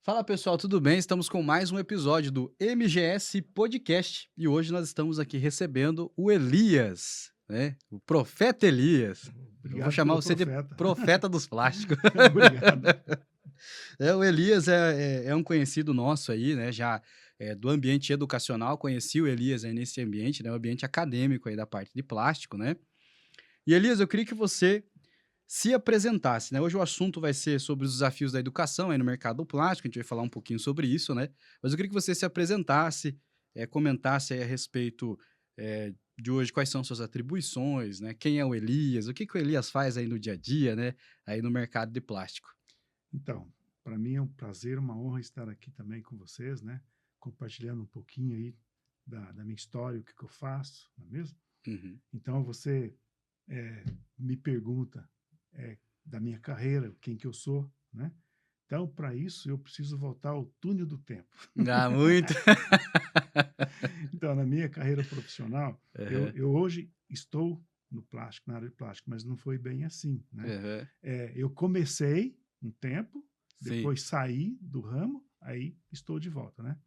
Fala pessoal, tudo bem? Estamos com mais um episódio do MGS Podcast e hoje nós estamos aqui recebendo o Elias, né? O Profeta Elias. Eu vou Obrigado chamar pelo você de profeta. Profeta dos Plásticos. Obrigado. O Elias é um conhecido nosso aí, né? Já do ambiente educacional, conheci o Elias aí nesse ambiente, né? O ambiente acadêmico aí da parte de plástico, né? E Elias, eu queria que você se apresentasse, né? Hoje o assunto vai ser sobre os desafios da educação aí no mercado do plástico, a gente vai falar um pouquinho sobre isso, né? Mas eu queria que você se apresentasse, comentasse aí a respeito de hoje, quais são suas atribuições, né? Quem é o Elias, o que que o Elias faz aí no dia a dia, né? Aí no mercado de plástico. Então, para mim é um prazer, uma honra estar aqui também com vocês, né? Compartilhando um pouquinho aí da minha história, o que eu faço, não é mesmo? Uhum. Então, você me pergunta da minha carreira, quem que eu sou, né? Então, para isso, eu preciso voltar ao túnel do tempo. Ah, muito. Então, na minha carreira profissional, eu, Aham, eu hoje estou no plástico, na área de plástico, mas não foi bem assim, né? aham. Eu comecei um tempo, Sim, depois saí do ramo, aí estou de volta, né?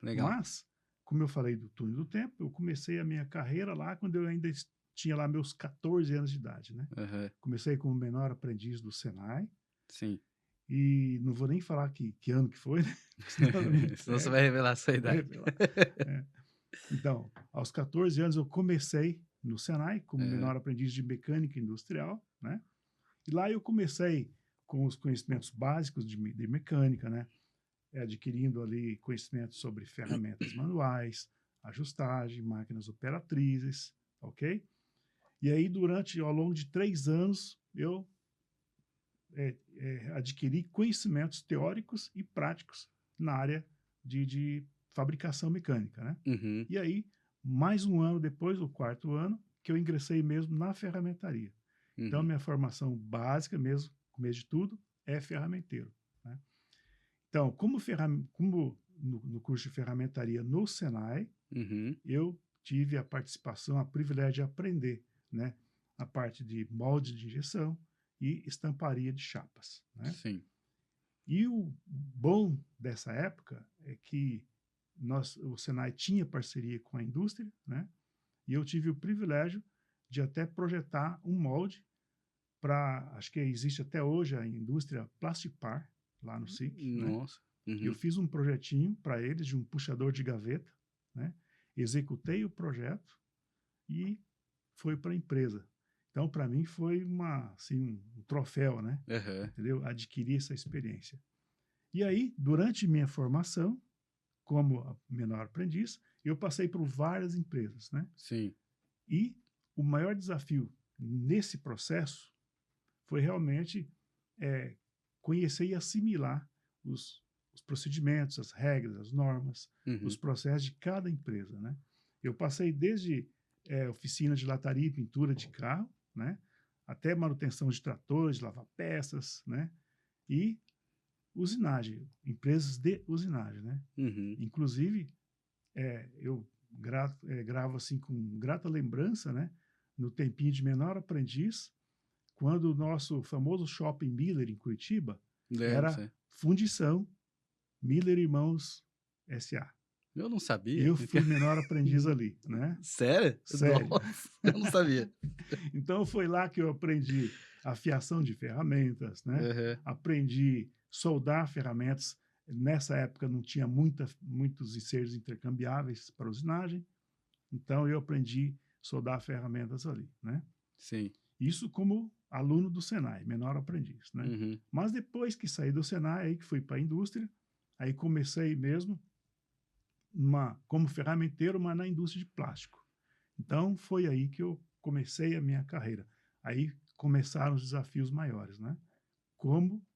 legal. Mas, como eu falei do túnel do tempo, eu comecei a minha carreira lá quando eu ainda tinha lá meus 14 anos de idade, né? Aham, Comecei como menor aprendiz do Senai, sim. e não vou nem falar que ano que foi, né? Senão eu me Senão você entrego, vai revelar a sua vou idade. revelar. É. Então, aos 14 anos eu comecei no Senai como Aham, menor aprendiz de mecânica industrial, né? E lá eu comecei com os conhecimentos básicos de mecânica, né? Adquirindo ali conhecimentos sobre ferramentas manuais, ajustagem, máquinas operatrizes, ok? E aí, ao longo de 3 anos, eu adquiri conhecimentos teóricos e práticos na área de fabricação mecânica, né? uhum, E aí, mais um ano depois, o quarto ano, que eu ingressei mesmo na ferramentaria. Então, uhum, minha formação básica mesmo, começo de tudo, é ferramenteiro, né? Então, como no curso de ferramentaria no Senai, uhum, eu tive a participação, a privilégio de aprender, né, a parte de molde de injeção e estamparia de chapas, né? sim. E o bom dessa época é que o Senai tinha parceria com a indústria, né? E eu tive o privilégio de até projetar um molde para, acho que existe até hoje a indústria Plastipar, lá no SIC, né? Nossa. Eu Uhum. fiz um projetinho para eles de um puxador de gaveta, né? Executei o projeto e foi para a empresa. Então, para mim, foi assim, um troféu, né? Aham. Entendeu? Adquirir essa experiência. E aí, durante minha formação, como menor aprendiz, eu passei por várias empresas, né? Sim. E o maior desafio nesse processo foi realmente é, conhecer e assimilar os procedimentos, as regras, as normas, os Uhum. processos de cada empresa, né? Eu passei desde oficina de lataria e pintura de carro, né? Até manutenção de tratores, lavar peças, né? E usinagem, empresas de usinagem, né? Uhum. Inclusive, eu gravo assim com grata lembrança, né? No tempinho de menor aprendiz, quando o nosso famoso Shopping Miller, em Curitiba, Lembro, era sei. fundição Miller Irmãos S.A. Eu não sabia. Eu fui menor aprendiz ali, né? Sério? Sério. Nossa, eu não sabia. Então foi lá que eu aprendi a fiação de ferramentas, né? Aham. Aprendi soldar ferramentas. Nessa época não tinha muitos enseres intercambiáveis para usinagem, então eu aprendi soldar ferramentas ali, né? Sim. Isso como aluno do Senai, menor aprendiz, né? Uhum. Mas depois que saí do Senai, aí que fui para a indústria, aí comecei mesmo como ferramenteiro, mas na indústria de plástico. Então foi aí que eu comecei a minha carreira. Aí começaram os desafios maiores, né? Como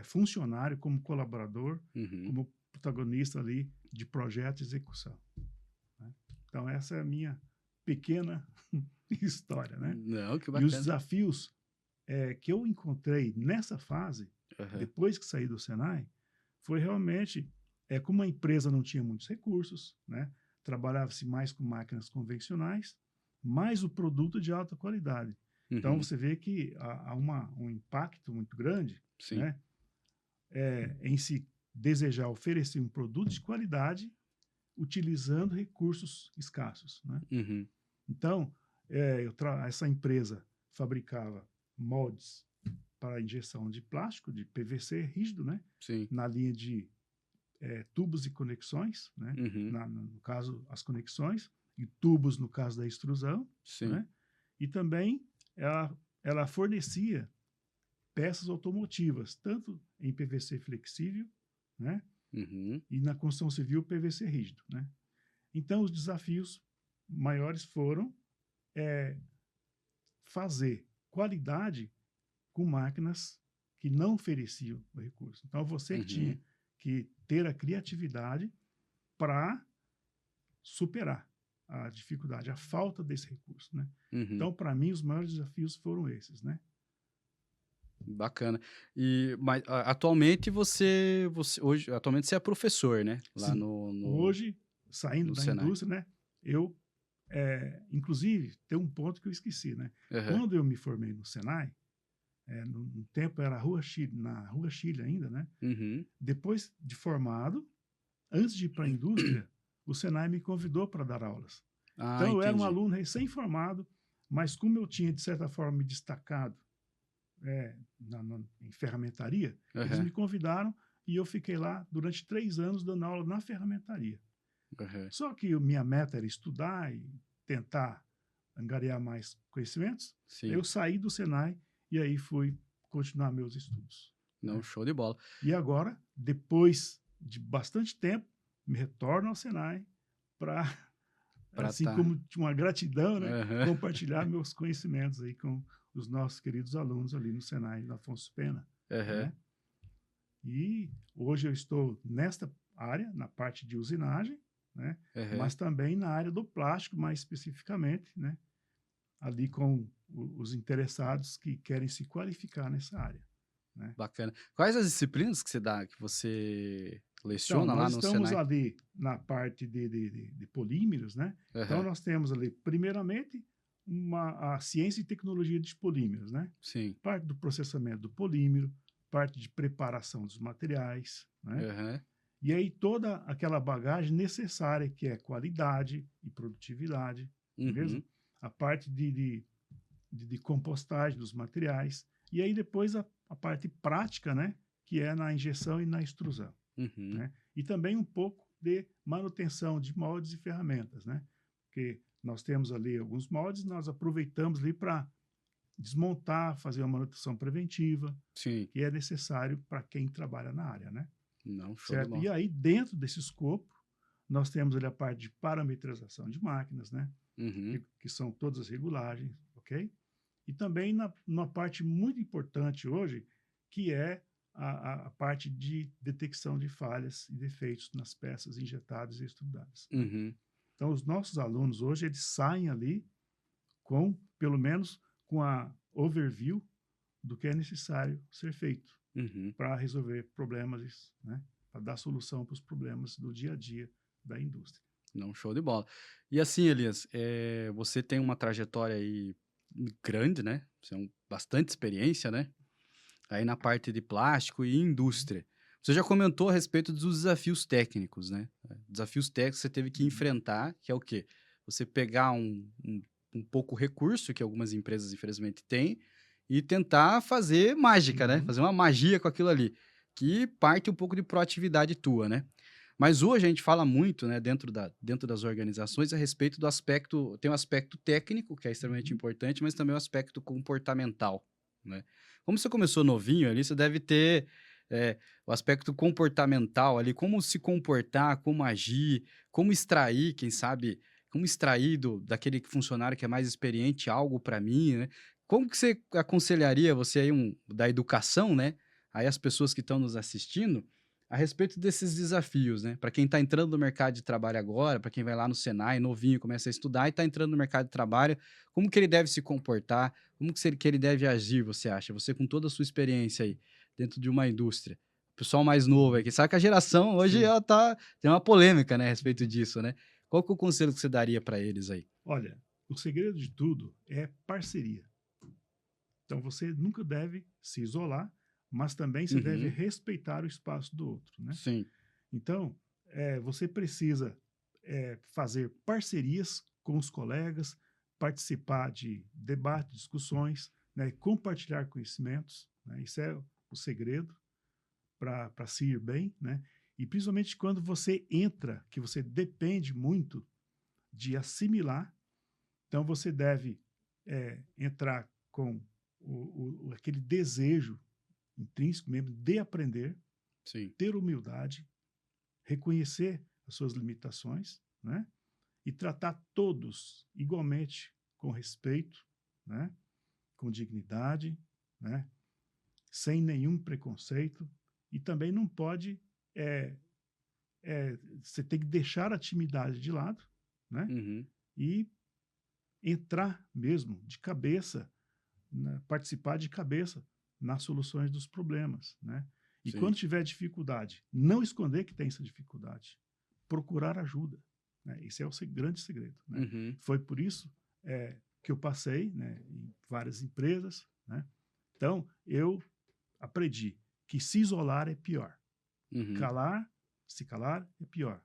funcionário, como colaborador, Uhum. como protagonista ali de projeto e execução, né? Então essa é a minha pequena história, né? Não, que E os bacana. desafios que eu encontrei nessa fase, Aham. depois que saí do Senai, foi realmente, como a empresa não tinha muitos recursos, né? Trabalhava-se mais com máquinas convencionais, mais o produto de alta qualidade. Então Uhum. você vê que há um impacto muito grande, Sim. né? Em se desejar oferecer um produto de qualidade utilizando recursos escassos, né? Uhum. Então, essa empresa fabricava moldes para injeção de plástico, de PVC rígido, né? Sim. Na linha de tubos e conexões, né? Uhum. No caso, as conexões, e tubos no caso da extrusão, Sim. né? E também ela fornecia peças automotivas, tanto em PVC flexível, né? Uhum. E na construção civil PVC rígido, né? Então, os desafios maiores foram fazer qualidade com máquinas que não ofereciam o recurso. Então, você que Uhum. tinha que ter a criatividade para superar a dificuldade, a falta desse recurso, né? Uhum. Então, para mim, os maiores desafios foram esses, né? Bacana. Mas atualmente atualmente você é professor, né? Lá Sim, no hoje, saindo no da Senai. indústria, né? Eu, inclusive, tem um ponto que eu esqueci, né? Aham. Quando eu me formei no Senai, no tempo era Rua Chile, na Rua Chile ainda, né? Uhum. Depois de formado, antes de ir para a indústria, o Senai me convidou para dar aulas. Ah, Então, eu era um entendi. aluno recém-formado, mas como eu tinha, de certa forma, me destacado em ferramentaria, eles Aham. me convidaram e eu fiquei lá durante 3 anos dando aula na ferramentaria. Aham. Só que minha meta era estudar e tentar angariar mais conhecimentos. Aí Sim. eu saí do Senai e aí fui continuar meus estudos, Não, né? show de bola. E agora, depois de bastante tempo, me retorno ao Senai para, Pra assim tá. como de uma gratidão, né, Aham. compartilhar meus conhecimentos aí com os nossos queridos alunos ali no Senai, no Afonso Pena, Aham. né? E hoje eu estou nesta área, na parte de usinagem, né? Aham. Mas também na área do plástico, mais especificamente, né? Ali com os interessados que querem se qualificar nessa área, né? Bacana. Quais as disciplinas que você Então, leciona lá nós no estamos Senai? ali na parte de polímeros, né? Então, Aham. nós temos ali, primeiramente, a ciência e tecnologia de polímeros, né? Sim. Parte do processamento do polímero, parte de preparação dos materiais, né? Aham. E aí toda aquela bagagem necessária, que é qualidade e produtividade, não é mesmo? Uhum. A parte de compostagem dos materiais. E aí depois a parte prática, né? Que é na injeção e na extrusão, Uhum. né? E também um pouco de manutenção de moldes e ferramentas, né? Porque nós temos ali alguns moldes, nós aproveitamos ali para desmontar, fazer uma manutenção preventiva, Sim. que é necessário para quem trabalha na área, né? Não, show de Certo? bola. E aí, dentro desse escopo, nós temos ali a parte de parametrização de máquinas, né? Uhum. Que são todas as regulagens, ok? E também numa parte muito importante hoje, que é a parte de detecção de falhas e defeitos nas peças injetadas e estudadas, né? Uhum. Então, os nossos alunos hoje, eles saem ali com, pelo menos, com a overview do que é necessário ser feito Uhum. para resolver problemas, né? Para dar solução para os problemas do dia a dia da indústria. Não, show de bola. E assim, Elias, você tem uma trajetória aí grande, né? Você é bastante experiência, né? Aí na parte de plástico e Uhum, indústria. Você já comentou a respeito dos desafios técnicos, né? Desafios técnicos que você teve que uhum, enfrentar, que é o quê? Você pegar um pouco recurso que algumas empresas, infelizmente, têm e tentar fazer mágica, né? uhum. Fazer uma magia com aquilo ali, que parte um pouco de proatividade tua, né? Mas hoje a gente fala muito, né, dentro das organizações a respeito do aspecto, tem um aspecto técnico, que é extremamente Uhum. importante, mas também o aspecto comportamental, né? Como você começou novinho ali, você deve ter o aspecto comportamental ali, como se comportar, como agir, como extrair, quem sabe, como extrair daquele funcionário que é mais experiente algo para mim, né? Como que você aconselharia você aí da educação, né? Aí as pessoas que estão nos assistindo, a respeito desses desafios, né? Para quem está entrando no mercado de trabalho agora, para quem vai lá no Senai, novinho, começa a estudar e está entrando no mercado de trabalho, como que ele deve se comportar? Como que ele deve agir, você acha? Você com toda a sua experiência aí, dentro de uma indústria. O pessoal mais novo aí, Uhum. que sabe que a geração hoje Sim. ela tem uma polêmica, né, a respeito disso, né? Qual que é o conselho que você daria para eles aí? Olha, o segredo de tudo é parceria. Então, você nunca deve se isolar, mas também você deve Uhum. respeitar o espaço do outro, né? Sim. Então, você precisa fazer parcerias com os colegas, participar de debates, discussões, né, compartilhar conhecimentos, né, isso é o segredo para se ir bem, né? E principalmente quando você entra, que você depende muito de assimilar, então você deve entrar com aquele desejo intrínseco mesmo de aprender, Sim. ter humildade, reconhecer as suas limitações, né? E tratar todos igualmente com respeito, né? Com dignidade, né? Sem nenhum preconceito. E também não pode. É, você tem que deixar a timidez de lado, né? Uhum. E entrar mesmo de cabeça, né? Participar de cabeça nas soluções dos problemas, né? E Sim. quando tiver dificuldade, não esconder que tem essa dificuldade, procurar ajuda, né? Esse é o grande segredo, né? Uhum. Foi por isso que eu passei, né, em várias empresas, né? Então, eu aprendi que se isolar é pior. Uhum. Calar, se calar é pior.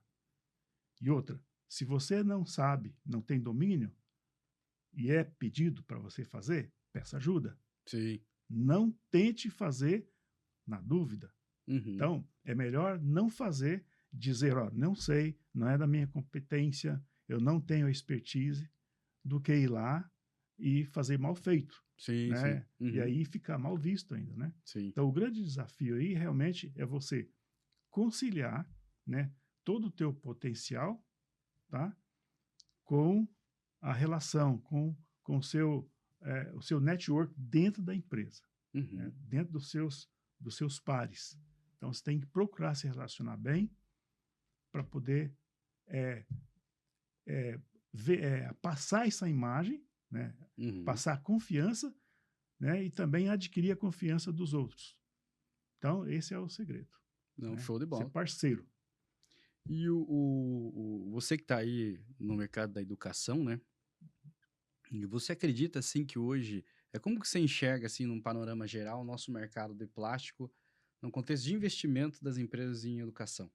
E outra, se você não sabe, não tem domínio, e é pedido para você fazer, peça ajuda. Sim. Não tente fazer na dúvida. Uhum. Então, é melhor não fazer, dizer, ó, não sei, não é da minha competência, eu não tenho expertise, do que ir lá e fazer mal feito, Sim, sim. né? E Uhum. aí ficar mal visto ainda, né? Sim. Então, o grande desafio aí realmente é você conciliar, né, todo o teu potencial, tá? Com a relação, com o seu network dentro da empresa, né? Uhum. Dentro dos seus pares. Então, você tem que procurar se relacionar bem para poder é, passar essa imagem, né? Uhum. Passar confiança, né? E também adquirir a confiança dos outros. Então, esse é o segredo, Não, né? show de Ser bola. parceiro. E você que está aí no mercado da educação, né? E você acredita, assim, que hoje como que você enxerga, assim, num panorama geral, o nosso mercado de plástico, no contexto de investimento das empresas em educação?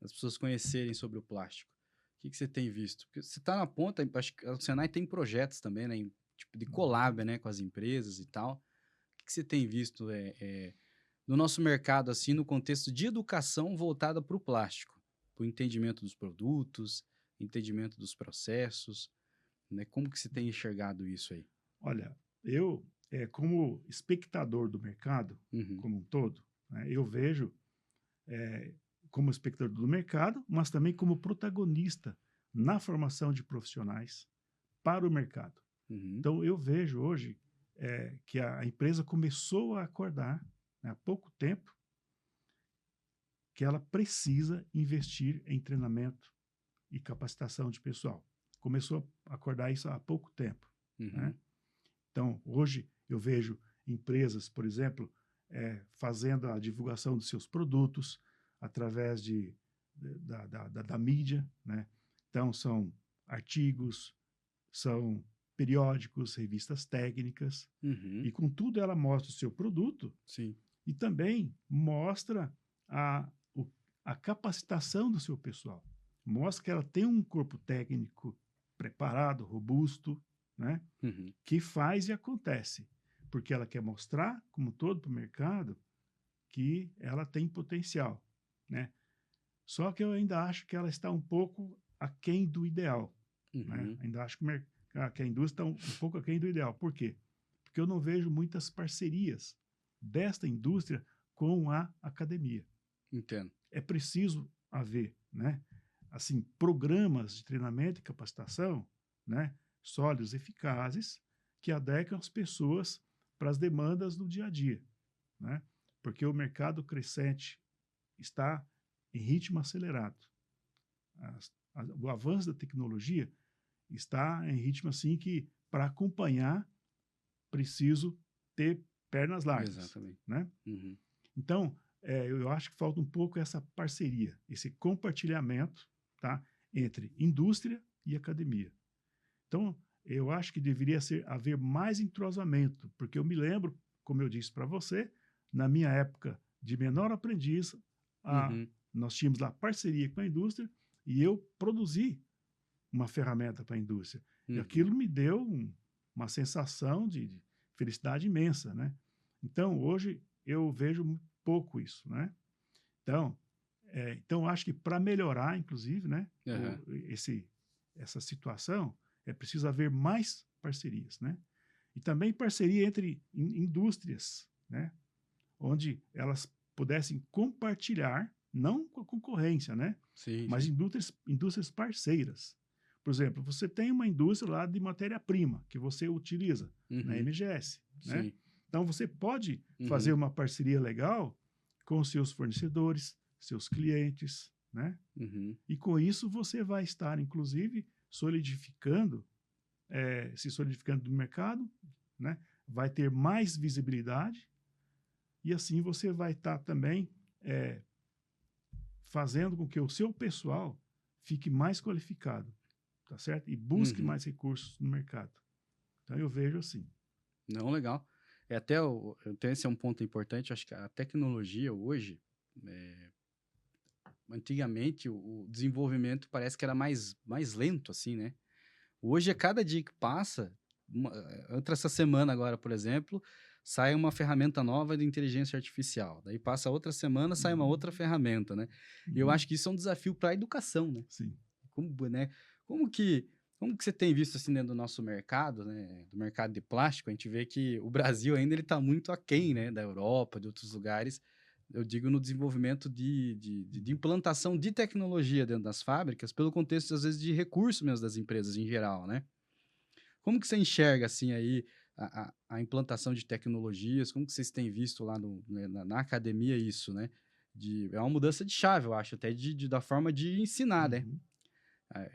As pessoas conhecerem sobre o plástico. O que que você tem visto? Porque você está na ponta, acho que o Senai tem projetos também, né, tipo de collab, né, com as empresas e tal. O que que você tem visto no nosso mercado, assim, no contexto de educação voltada para o plástico? Para o entendimento dos produtos, entendimento dos processos, né? Como que você tem enxergado isso aí? Olha, eu, como espectador do mercado Uhum, como um todo, né, eu vejo como espectador do mercado, mas também como protagonista na formação de profissionais para o mercado. uhum, Então, eu vejo hoje que a empresa começou a acordar, né, há pouco tempo, que ela precisa investir em treinamento e capacitação de pessoal. Começou a acordar isso há pouco tempo, né? uhum, Então, hoje eu vejo empresas, por exemplo, fazendo a divulgação dos seus produtos através da mídia, né? Então, são artigos, são periódicos, revistas técnicas, uhum, e com tudo ela mostra o seu produto sim, e também mostra a, o, a capacitação do seu pessoal. Mostra que ela tem um corpo técnico preparado, robusto, né? uhum, Que faz e acontece, porque ela quer mostrar, como todo para o mercado, que ela tem potencial, né? Só que eu ainda acho que ela está um pouco aquém do ideal, né? uhum, Ainda acho que a indústria está um pouco aquém do ideal. Por quê? Porque eu não vejo muitas parcerias desta indústria com a academia. entendo. É preciso haver, né? Assim, programas de treinamento e capacitação, né? Sólidos, eficazes, que adequam as pessoas para as demandas do dia a dia, né? Porque o mercado crescente está em ritmo acelerado. O avanço da tecnologia está em ritmo assim que, para acompanhar, preciso ter pernas largas, Exatamente. né? Uhum, Então, eu acho que falta um pouco essa parceria, esse compartilhamento, tá, entre indústria e academia. Então, eu acho que deveria haver mais entrosamento, porque eu me lembro, como eu disse para você, na minha época de menor aprendiz, a, Uhum. nós tínhamos lá parceria com a indústria e eu produzi uma ferramenta para a indústria. E Uhum. aquilo me deu uma sensação de felicidade imensa, né? Então, hoje, eu vejo muito pouco isso, né? Então, então acho que para melhorar, inclusive, né, Aham. essa situação, é preciso haver mais parcerias, né? E também parceria entre indústrias, né? Onde elas pudessem compartilhar, não com a concorrência, né? Sim, Mas sim. indústrias parceiras. Por exemplo, você tem uma indústria lá de matéria-prima que você utiliza na Uhum. MGS, né? Sim. Então você pode fazer Uhum. uma parceria legal com seus fornecedores, seus clientes, né? Uhum. E com isso você vai estar, inclusive, se solidificando no mercado, né? Vai ter mais visibilidade e assim você vai estar também é, fazendo com que o seu pessoal fique mais qualificado, tá certo? E busque Uhum. mais recursos no mercado. Então eu vejo assim. Não, legal. É até até esse é um ponto importante, acho que a tecnologia hoje, eh, antigamente o desenvolvimento parece que era mais lento, assim, né. Hoje, a cada dia que passa, entra essa semana agora, por exemplo, sai uma ferramenta nova de inteligência artificial, daí passa outra semana, sai uma outra Uhum, ferramenta, né. E eu acho uhum, que isso é um desafio para a educação, né. sim, Como, né, como que como que você tem visto, assim, dentro do nosso mercado, né, do mercado de plástico, a gente vê que o Brasil ainda ele está muito aquém, né, da Europa, de outros lugares, eu digo no desenvolvimento de uhum. implantação de tecnologia dentro das fábricas, pelo contexto, às vezes, de recurso mesmo das empresas em geral, né. Como que você enxerga, assim, aí, a implantação de tecnologias? Como que vocês têm visto lá no né, na academia isso, né? É uma mudança de chave, eu acho, até da forma de ensinar, né? Uhum.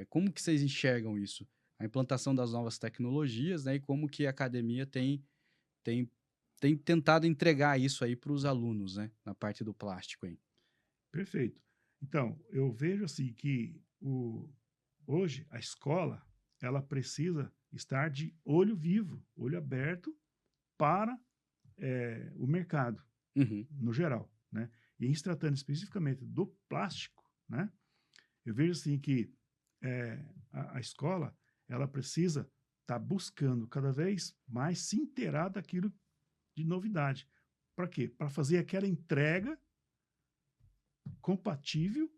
Como que vocês enxergam isso? A implantação das novas tecnologias, né, e como que a academia tem tem tentado entregar isso aí para os alunos, né, na parte do plástico aí. Perfeito. Então, eu vejo assim que hoje a escola ela precisa estar de olho vivo, olho aberto para o mercado Uhum, no geral, né? E em se tratando especificamente do plástico, né? Eu vejo assim que a escola ela precisa estar buscando cada vez mais se inteirar daquilo de novidade. Para quê? Para fazer aquela entrega compatível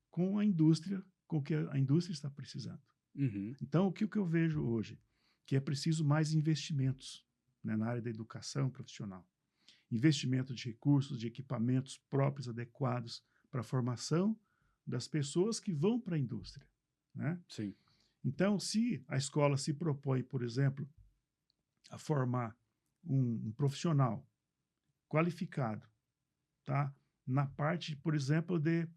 com a indústria, com o que a indústria está precisando. uhum, Então, o que eu vejo hoje? Que é preciso mais investimentos, né, na área da educação profissional. Investimento de recursos, de equipamentos próprios adequados para a formação das pessoas que vão para a indústria, né? sim. Então, se a escola se propõe, por exemplo, a formar um profissional qualificado, tá? Na parte, por exemplo, de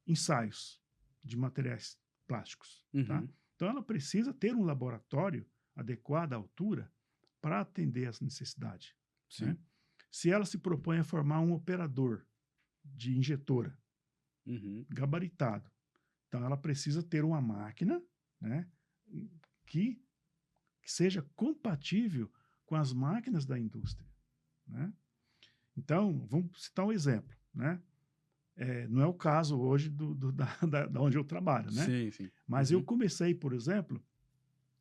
ensaios de materiais plásticos, tá? Uhum, Então, ela precisa ter um laboratório adequado à altura para atender essa necessidade, né? sim. Se ela se propõe a formar um operador de injetora Uhum, gabaritado, então ela precisa ter uma máquina, né, que que seja compatível com as máquinas da indústria, né? Então, vamos citar um exemplo, né? Não é o caso hoje da onde eu trabalho, né? sim, sim. Mas eu Uhum. comecei, por exemplo,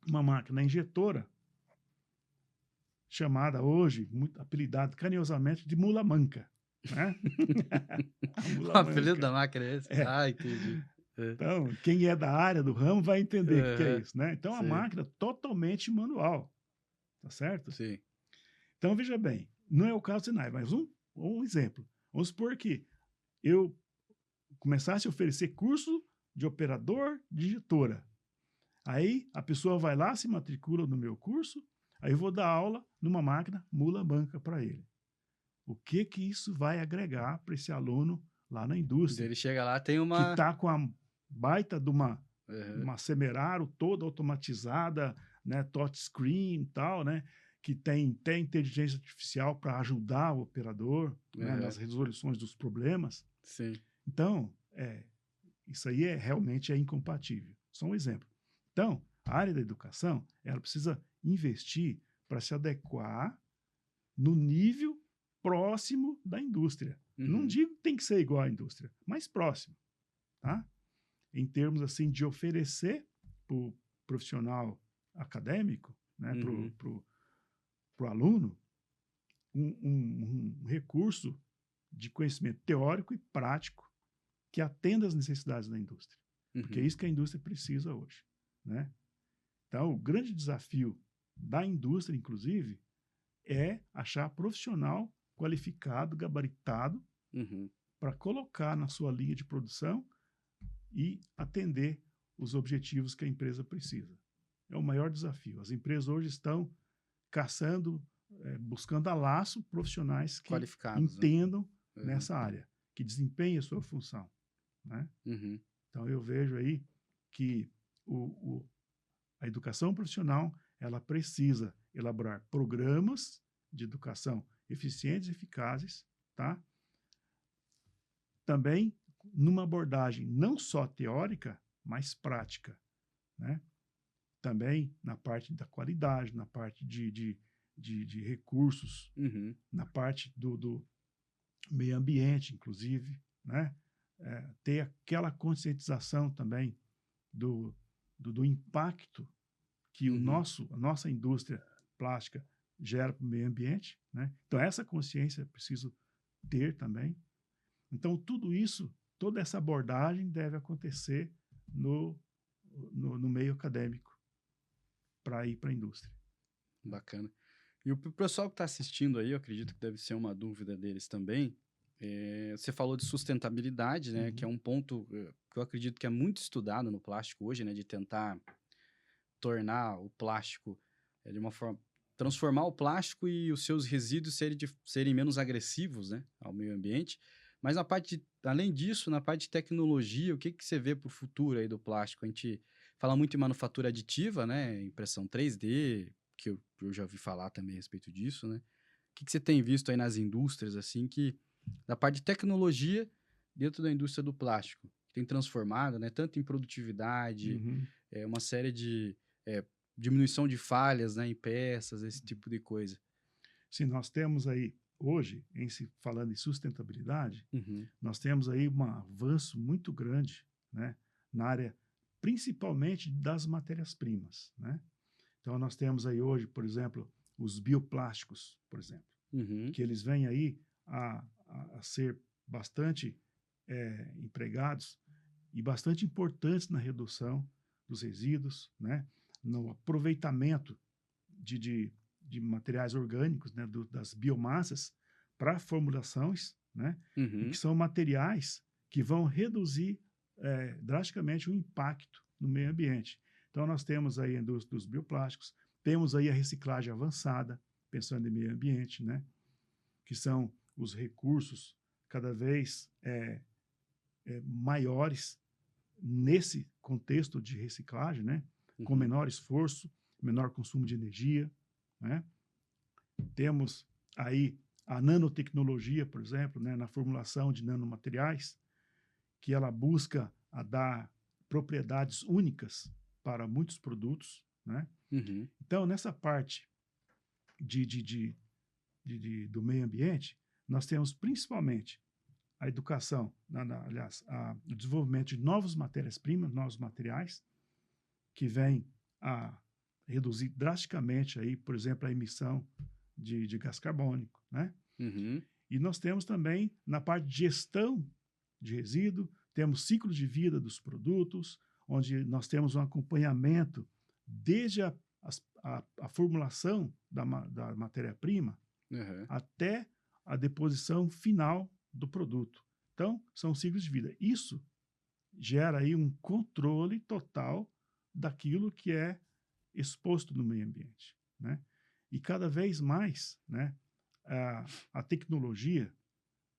uma máquina injetora chamada hoje, muito apelidada carinhosamente de mula manca, né? A O mula apelido manca. da máquina é esse? É. Ah, entendi. É. Então, quem é da área do ramo vai entender o que é Aham. isso, né? Então, a Sim, máquina totalmente manual, tá certo? sim. Então, veja bem, não é o caso do Senai, mas um exemplo. Vamos supor que eu começasse a oferecer curso de operador de digitora. Aí a pessoa vai lá, se matricula no meu curso, aí eu vou dar aula numa máquina mula manca para ele. O que que isso vai agregar para esse aluno lá na Daí indústria, ele chega lá, tem que uma está com a baita de aham, uma Semeraro toda automatizada, né, touchscreen e tal, né, que tem até inteligência artificial para ajudar o operador, né, nas aham, resoluções dos problemas. sim. Então, isso aí realmente é incompatível. Só um exemplo. Então, a área da educação, ela precisa investir para se adequar no nível próximo da indústria. Não Uhum. digo que tem que ser igual à indústria, mas próximo, tá? Em termos assim de oferecer para o profissional acadêmico, né, para Uhum. o aluno, um recurso de conhecimento teórico e prático que atenda às necessidades da indústria, porque é Uhum. isso que a indústria precisa hoje, né? Então, o grande desafio da indústria, inclusive, é achar profissional qualificado, gabaritado, Uhum. para colocar na sua linha de produção e atender os objetivos que a empresa precisa. É o maior desafio. As empresas hoje estão caçando, buscando a laço profissionais que Qualificados, né? entendam Uhum. nessa área, que desempenhem a sua função, né? Uhum. Então, eu vejo aí que o, o, a educação profissional ela precisa elaborar programas de educação eficientes e eficazes, tá? Também numa abordagem não só teórica, mas prática, né? Também na parte da qualidade, na parte de recursos, Uhum. na parte do meio ambiente, inclusive, né? Ter aquela conscientização também do impacto que Uhum. a nossa indústria plástica gera para o meio ambiente, né? Então, essa consciência é preciso ter também. Então, tudo isso, toda essa abordagem deve acontecer no, no meio acadêmico para ir para a indústria. Bacana. E o pessoal que está assistindo aí, eu acredito que deve ser uma dúvida deles também. Você falou de sustentabilidade, né? Que é Uhum, um ponto que eu acredito que é muito estudado no plástico hoje, né? De tentar tornar o plástico de uma forma. Transformar o plástico e os seus resíduos serem menos agressivos, né? Ao meio ambiente. Mas além disso, na parte de tecnologia, o que, que você vê para o futuro aí do plástico? A gente fala muito em manufatura aditiva, né? Impressão 3D, que eu já ouvi falar também a respeito disso, né? O que, que você tem visto aí nas indústrias, assim, que da parte de tecnologia dentro da indústria do plástico, que tem transformado, né? Tanto em produtividade, uhum. uma série de diminuição de falhas, né, em peças, esse tipo de coisa. Se nós temos aí, hoje, falando em sustentabilidade, Uhum. nós temos aí um avanço muito grande, né, na área principalmente das matérias-primas, né? Então, nós temos aí hoje, por exemplo, os bioplásticos, por exemplo, Uhum. que eles vêm aí a ser bastante empregados e bastante importantes na redução dos resíduos, né? No aproveitamento de, de, de materiais orgânicos, né? Das biomassas para formulações, né? E que Uhum. são materiais que vão reduzir drasticamente o impacto no meio ambiente. Então, nós temos aí a indústria dos bioplásticos, temos aí a reciclagem avançada, pensando em meio ambiente, né? Que são os recursos cada vez maiores nesse contexto de reciclagem, né? Com Uhum. menor esforço, menor consumo de energia, né? Temos aí a nanotecnologia, por exemplo, né? Na formulação de nanomateriais, que ela busca a dar propriedades únicas para muitos produtos, né? Uhum. Então, nessa parte de, de, de, do meio ambiente, nós temos principalmente a educação, aliás, o desenvolvimento de novas matérias-primas, novos materiais, que vêm a reduzir drasticamente, aí, por exemplo, a emissão de gás carbônico, né? Uhum. E nós temos também, na parte de gestão de resíduo, temos ciclo de vida dos produtos, onde nós temos um acompanhamento desde a formulação da matéria-prima Uhum. até a deposição final do produto. Então, são ciclos de vida. Isso gera aí um controle total daquilo que é exposto no meio ambiente, né? E cada vez mais, né, a tecnologia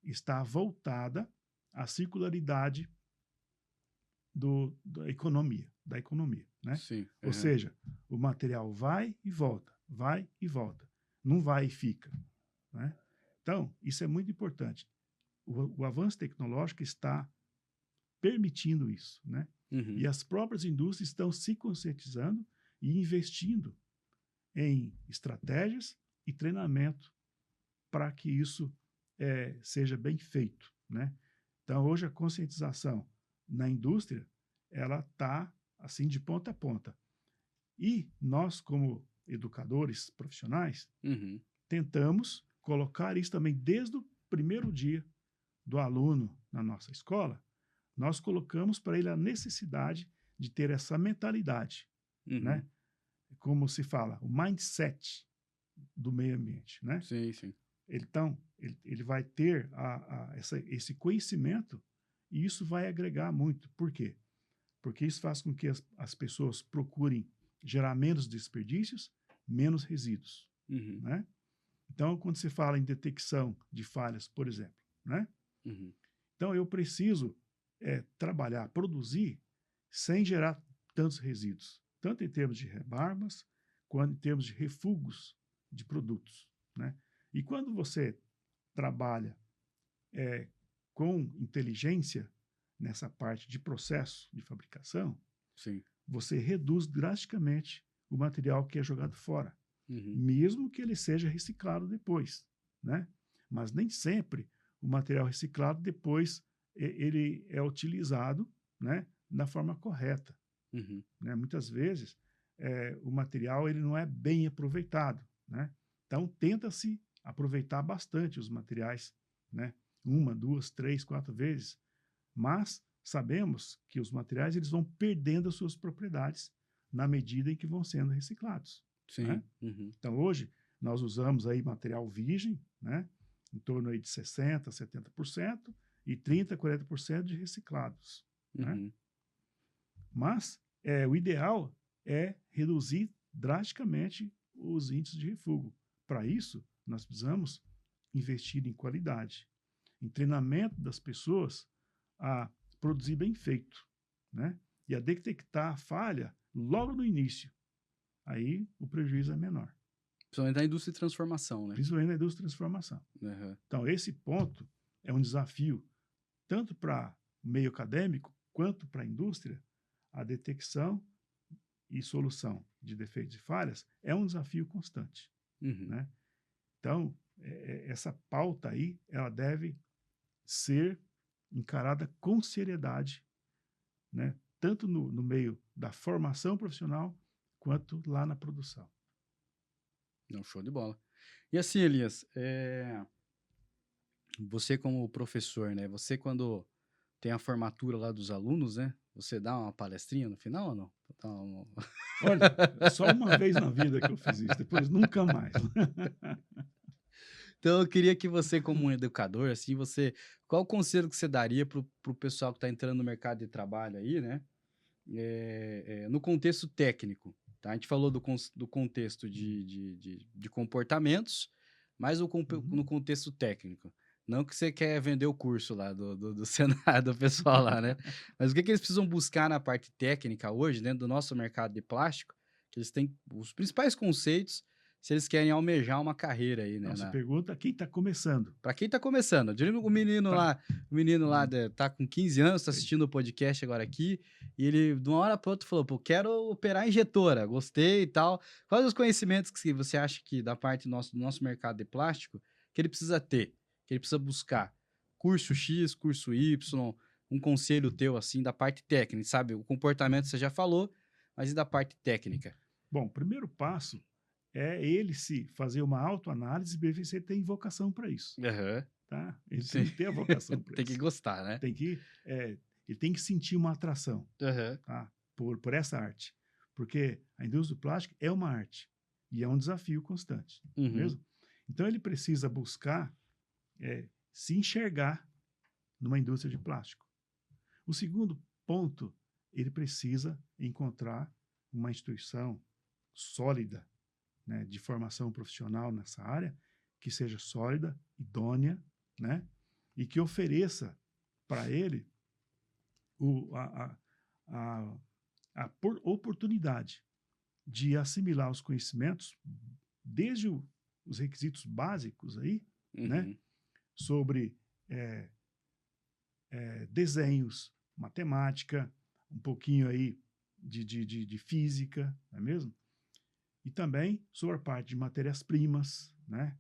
está voltada à circularidade da economia, né? Sim. Ou Uhum. seja, o material vai e volta, não vai e fica, né? Então, isso é muito importante. O avanço tecnológico está permitindo isso, né? E Uhum. as próprias indústrias estão se conscientizando e investindo em estratégias e treinamento para que isso seja bem feito, né? Então, hoje a conscientização na indústria, ela está assim de ponta a ponta. E nós, como educadores profissionais, Uhum. tentamos colocar isso também desde o primeiro dia do aluno na nossa escola, nós colocamos para ele a necessidade de ter essa mentalidade, Uhum. né? Como se fala, o mindset do meio ambiente, né? Sim, sim. Então, ele vai ter esse conhecimento e isso vai agregar muito. Por quê? Porque isso faz com que as pessoas procurem gerar menos desperdícios, menos resíduos, Uhum. né? Então, quando se fala em detecção de falhas, por exemplo, né? Uhum. Então, eu preciso trabalhar, produzir, sem gerar tantos resíduos, tanto em termos de rebarbas, quanto em termos de refugos de produtos, né? E quando você trabalha com inteligência nessa parte de processo de fabricação, Sim. você reduz drasticamente o material que é jogado fora, Uhum. mesmo que ele seja reciclado depois, né? Mas nem sempre o material reciclado depois ele é utilizado, né, da forma correta, Uhum. né? Muitas vezes o material ele não é bem aproveitado, né? Então tenta-se aproveitar bastante os materiais, né? Uma, duas, três, quatro vezes, mas sabemos que os materiais eles vão perdendo as suas propriedades na medida em que vão sendo reciclados, né? Sim. Uhum. Então hoje nós usamos aí material virgem, né? Em torno aí de 60, 70% e 30, 40% de reciclados, né? Uhum. Mas o ideal é reduzir drasticamente os índices de refúgio. Para isso, nós precisamos investir em qualidade, em treinamento das pessoas a produzir bem feito, né? E a detectar a falha logo no início. Aí o prejuízo é menor, Principalmente na indústria de transformação, né? principalmente na indústria de transformação. Uhum. Então, esse ponto é um desafio tanto para o meio acadêmico quanto para a indústria. A detecção e solução de defeitos e falhas é um desafio constante, Uhum. né? Então, essa pauta aí, ela deve ser encarada com seriedade, né? Tanto no meio da formação profissional, quanto lá na produção. Não, show de bola. E assim, Elias, você como professor, né? Você quando tem a formatura lá dos alunos, né? Você dá uma palestrinha no final ou não? Dá Olha, só uma vez na vida que eu fiz isso, depois nunca mais. Então eu queria que você, como um educador, assim, qual o conselho que você daria pro pessoal que está entrando no mercado de trabalho aí, né? No contexto técnico, tá? A gente falou do contexto de comportamentos, mas Uhum. no contexto técnico. Não que você quer vender o curso lá do Senado, do pessoal lá, né? Mas o que eles precisam buscar na parte técnica hoje, dentro do nosso mercado de plástico, que eles têm os principais conceitos se eles querem almejar uma carreira aí, Não, né, você pergunta quem está começando. para quem tá começando. Digo Tá. o menino lá Uhum. tá com 15 anos, tá Sei. assistindo o podcast agora aqui, e ele, de uma hora para outra, falou: pô, quero operar injetora, gostei e tal. Quais os conhecimentos que você acha que, da parte do nosso mercado de plástico, que ele precisa ter, que ele precisa buscar? Curso X, curso Y, um conselho teu, assim, da parte técnica, sabe? O comportamento você já falou, mas e da parte técnica? Bom, o primeiro passo é ele se fazer uma autoanálise e ver se ele tem vocação para isso, Aham, tá? Ele tem sim. que ter a vocação para Tem que isso. gostar, né? Tem que, ele tem que sentir uma atração, Aham. tá? Por essa arte. Porque a indústria do plástico é uma arte e é um desafio constante, não é Uhum. mesmo? Então ele precisa buscar se enxergar numa indústria de plástico. O segundo ponto, ele precisa encontrar uma instituição sólida, né, de formação profissional nessa área, que seja sólida, idônea, né, e que ofereça para ele o, a, oportunidade de assimilar os conhecimentos, desde os requisitos básicos aí, né, Uhum. sobre desenhos, matemática, um pouquinho aí de física, não é mesmo? E também sobre a parte de matérias-primas, né?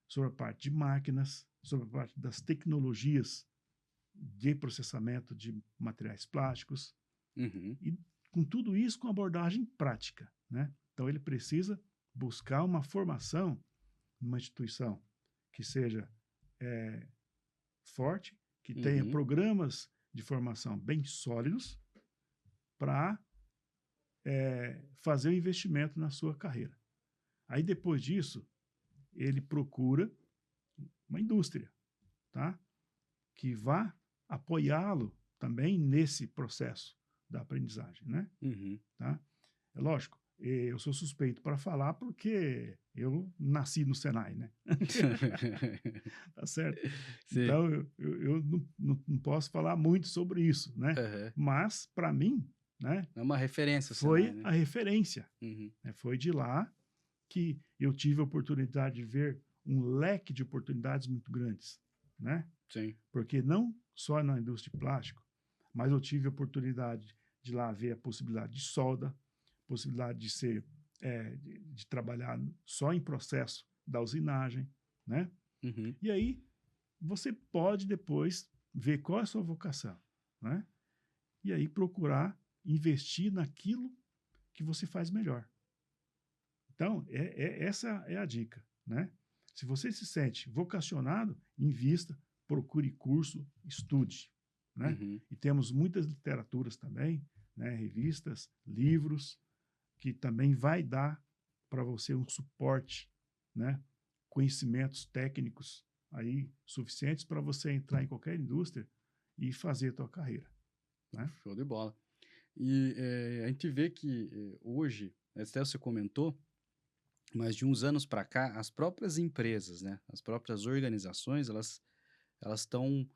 sobre a parte de máquinas, sobre a parte das tecnologias de processamento de materiais plásticos, Uhum. e com tudo isso com abordagem prática, né? Então ele precisa buscar uma formação numa instituição que seja forte, que tenha Uhum. programas de formação bem sólidos para fazer o investimento na sua carreira. Aí depois disso, ele procura uma indústria, tá? Que vá apoiá-lo também nesse processo da aprendizagem, né? Uhum. Tá? É lógico, eu sou suspeito para falar porque eu nasci no Senai, né? Tá certo? Sim. Então, eu não posso falar muito sobre isso, né? Aham. Mas, para mim, né, É uma referência o Senai, foi né? a referência. Uhum. Né? Foi de lá que eu tive a oportunidade de ver um leque de oportunidades muito grandes, né? Sim. Porque não só na indústria de plástico, mas eu tive a oportunidade de lá ver a possibilidade de solda, possibilidade de ser, de trabalhar só em processo da usinagem, né? Uhum. E aí você pode depois ver qual é a sua vocação, né? E aí procurar investir naquilo que você faz melhor. Então, essa é a dica, né? Se você se sente vocacionado, invista, procure curso, estude, né? Uhum. E temos muitas literaturas também, né? Revistas, livros, que também vai dar para você um suporte, né? Conhecimentos técnicos aí suficientes para você entrar em qualquer indústria e fazer a tua carreira, né? Show de bola. E a gente vê que hoje, até você comentou, mas de uns anos para cá, as próprias empresas, né, as próprias organizações, elas estão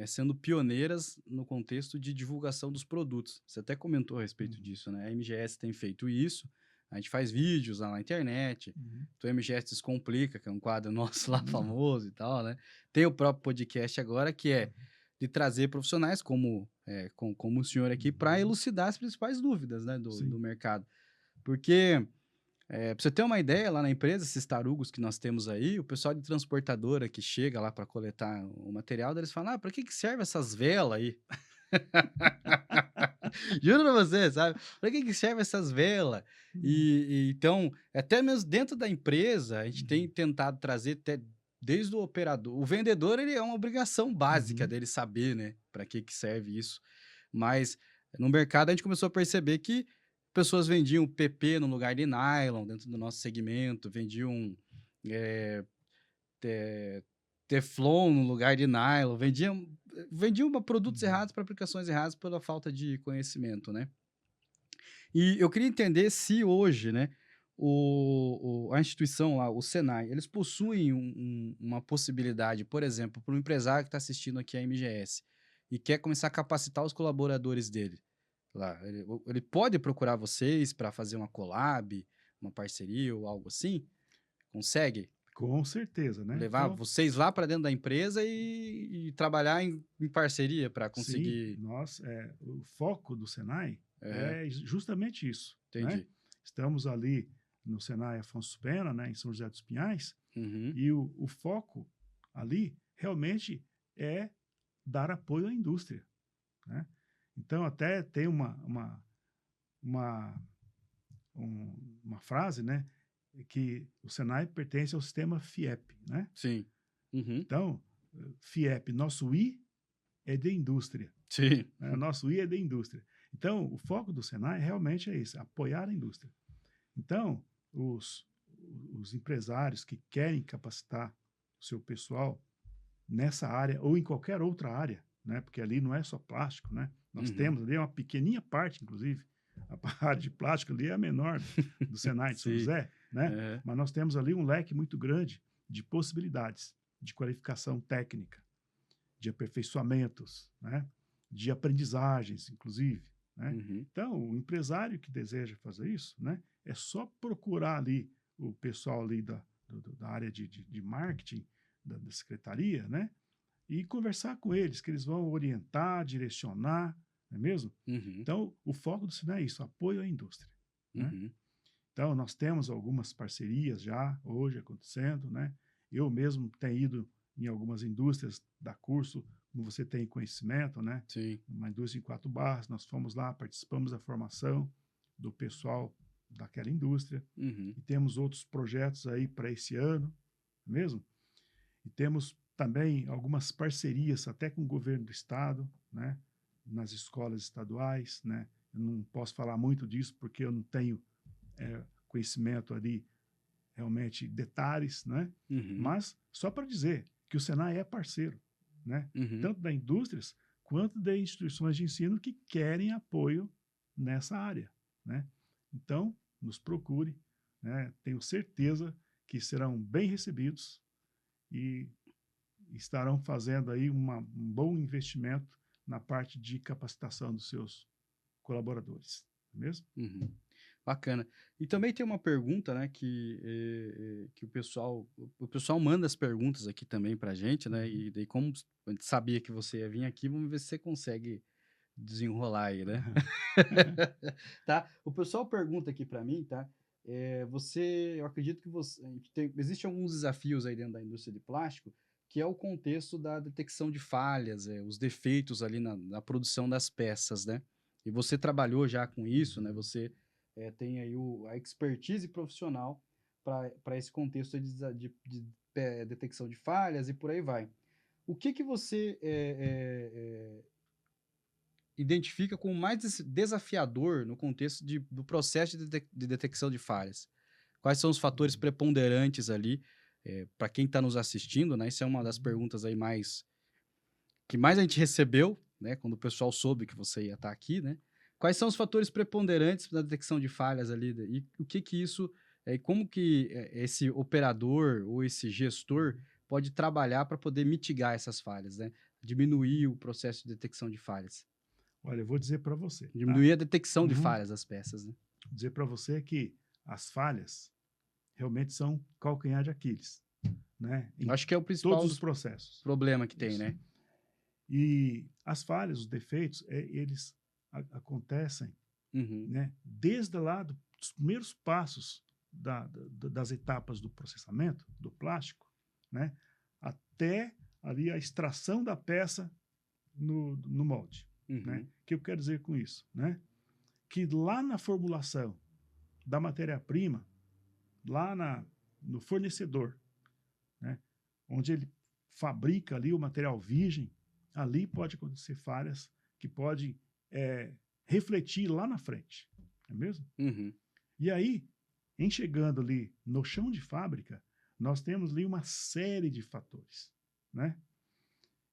sendo pioneiras no contexto de divulgação dos produtos. Você até comentou a respeito Uhum, disso, né? A MGS tem feito isso. A gente faz vídeos lá na internet. uhum, O MGS Descomplica, que é um quadro nosso lá uhum, famoso e tal, né? Tem o próprio podcast agora, que é uhum, de trazer profissionais como o senhor aqui para uhum. elucidar as principais dúvidas, né, do Sim. mercado. Porque pra você ter uma ideia, lá na empresa, esses tarugos que nós temos aí, o pessoal de transportadora que chega lá para coletar o material, eles falam: "Ah, para que que serve essas velas aí?" Juro pra você, sabe? Para que que serve essas velas? Uhum, E então, até mesmo dentro da empresa, a gente tem uhum, tentado trazer até desde o operador. O vendedor, ele é uma obrigação básica uhum, dele saber, né, para que que serve isso. Mas no mercado a gente começou a perceber que pessoas vendiam PP no lugar de nylon dentro do nosso segmento, vendiam eh, te teflon no lugar de nylon, vendiam produtos uhum. errados para aplicações erradas pela falta de conhecimento, né. E eu queria entender se hoje, né, a instituição lá, o Senai, eles possuem uma possibilidade, por exemplo, para um empresário que está assistindo aqui a MGS e quer começar a capacitar os colaboradores dele lá, ele pode procurar vocês para fazer uma collab, uma parceria ou algo assim? Consegue? Com certeza, né? Levar Então, vocês lá para dentro da empresa e trabalhar em parceria para sim, conseguir. o foco do Senai Aham, é justamente isso, né? entendi. Estamos ali no Senai Afonso Pena, né, em São José dos Pinhais, Uhum, e o foco ali realmente é dar apoio à indústria, né? Então, até tem uma, uma frase, né, que o Senai pertence ao sistema FIEP, né? sim. Uhum, Então, FIEP, nosso I é de indústria, sim. né? Nosso I é de indústria. Então, o foco do Senai realmente é isso, apoiar a indústria. Então, os, os empresários que querem capacitar o seu pessoal nessa área ou em qualquer outra área, né? Porque ali não é só plástico, né? Nós Uhum, temos ali uma pequeninha parte, inclusive, a área de plástico ali é a menor do Senai de São sim. José, né? Aham, Mas nós temos ali um leque muito grande de possibilidades de qualificação técnica, de aperfeiçoamentos, né? De aprendizagens, inclusive, né? uhum, Então, o empresário que deseja fazer isso, né? É só procurar ali o pessoal ali da área de marketing, da secretaria, né? E conversar com eles, que eles vão orientar, direcionar, não é mesmo? uhum, Então, o foco do Sinai é isso, apoio à indústria, né? uhum, Então, nós temos algumas parcerias já hoje acontecendo, né? Eu mesmo tenho ido em algumas indústrias, dar curso, como você tem conhecimento, né? Sim. Uma indústria em Quatro Barras, nós fomos lá, participamos da formação do pessoal daquela indústria, Uhum. e temos outros projetos aí para esse ano, mesmo? E temos também algumas parcerias até com o governo do estado, né? Nas escolas estaduais, né? Eu não posso falar muito disso porque eu não tenho conhecimento ali, realmente, detalhes, né? Uhum. Mas só para dizer que o Senai é parceiro, né? Uhum. Tanto da indústrias quanto das instituições de ensino que querem apoio nessa área, né? Então, nos procure, né? Tenho certeza que serão bem recebidos e estarão fazendo aí um bom investimento na parte de capacitação dos seus colaboradores, não é mesmo? Uhum. Bacana. E também tem uma pergunta, né, que o pessoal manda as perguntas aqui também pra gente, né, Uhum. e daí como a gente sabia que você ia vir aqui, vamos ver se você consegue desenrolar aí, né? Tá? O pessoal pergunta aqui pra mim, tá? Eu acredito que existem alguns desafios aí dentro da indústria de plástico, que é o contexto da detecção de falhas, os defeitos ali na produção das peças, né? E você trabalhou já com isso, né? Uhum. Você tem aí a expertise profissional para esse contexto de detecção de falhas e por aí vai. O que você identifica como mais desafiador no contexto do processo de detecção de falhas? Quais são os fatores Uhum. preponderantes ali, para quem está nos assistindo, né? Isso é uma das Uhum. perguntas aí que mais a gente recebeu, né? Quando o pessoal soube que você ia estar aqui, né? Quais são os fatores preponderantes da detecção de falhas ali? E o que que isso, como que esse operador ou esse gestor pode trabalhar para poder mitigar essas falhas, né? Diminuir o processo de detecção de falhas. Olha, eu vou dizer para você, tá? Diminuir a detecção de Uhum. falhas das peças, né. Vou dizer para você que as falhas realmente são calcanhar de Aquiles, né? Eu Em acho que é o todos principal os dos processos. problema que tem, Isso. né. E as falhas, os defeitos, eles acontecem, Uhum, né? Desde lá dos primeiros passos das etapas do processamento do plástico, né? Até ali a extração da peça no molde, né? uhum, O que eu quero dizer com isso, né? Que lá na formulação da matéria-prima, lá no fornecedor, né? Onde ele fabrica ali o material virgem, ali pode acontecer falhas que podem refletir lá na frente, não é mesmo? uhum, E aí, em chegando ali no chão de fábrica, nós temos ali uma série de fatores, né?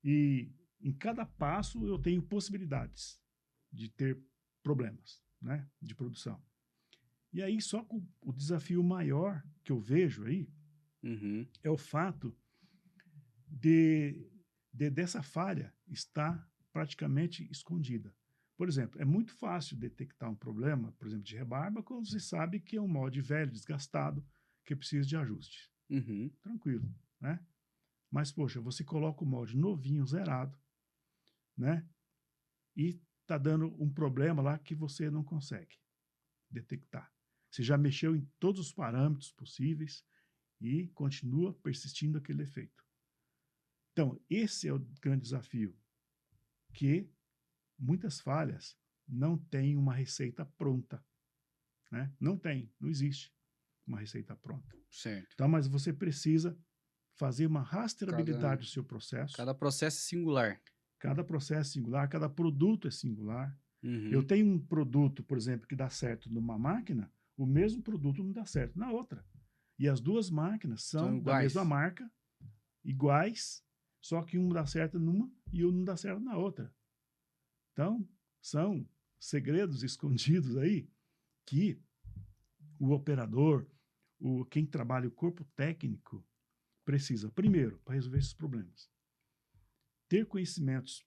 E em cada passo eu tenho possibilidades de ter problemas, né, de produção. E aí só com o desafio maior que eu vejo aí uhum, é o fato dessa falha estar praticamente escondida. Por exemplo, é muito fácil detectar um problema, por exemplo, de rebarba, quando você sabe que é um molde velho, desgastado, que precisa de ajuste. uhum. Tranquilo, né? Mas, poxa, você coloca o molde novinho, zerado, né? E está dando um problema lá que você não consegue detectar. Você já mexeu em todos os parâmetros possíveis e continua persistindo aquele efeito. Então, esse é o grande desafio, que muitas falhas não têm uma receita pronta, né? Não tem, não existe uma receita pronta. Certo. Então, mas você precisa fazer uma Cada rastreabilidade do seu processo. cada processo é singular. Cada processo é singular, cada produto é singular. Eu Uhum. tenho um produto, por exemplo, que dá certo numa máquina, o mesmo produto não dá certo na outra. E as duas máquinas São são da mesma iguais. marca, iguais, só que um dá certo numa e um não dá certo na outra. Então, são segredos escondidos aí que o operador, quem trabalha o corpo técnico, precisa, primeiro, para resolver esses problemas, ter conhecimentos